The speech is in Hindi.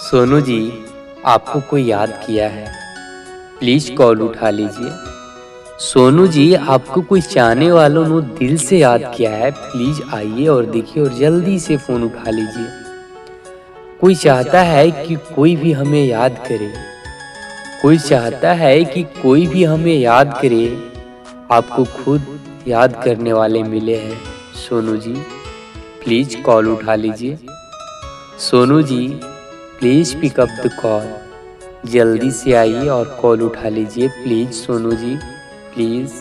सोनू जी, आपको कोई याद किया है, प्लीज कॉल उठा लीजिए। सोनू जी, आपको कोई चाहने वालों ने दिल से याद किया है, प्लीज आइए और देखिए और जल्दी से फोन उठा लीजिए। कोई चाहता है कि कोई भी हमें याद करे, कोई चाहता है कि कोई भी हमें याद करे। आपको खुद याद करने वाले मिले हैं सोनू जी, प्लीज कॉल उठा लीजिए। Sonu ji, please pick up the call, जल्दी से आइए और कॉल उठा लीजिए प्लीज। सोनू जी प्लीज।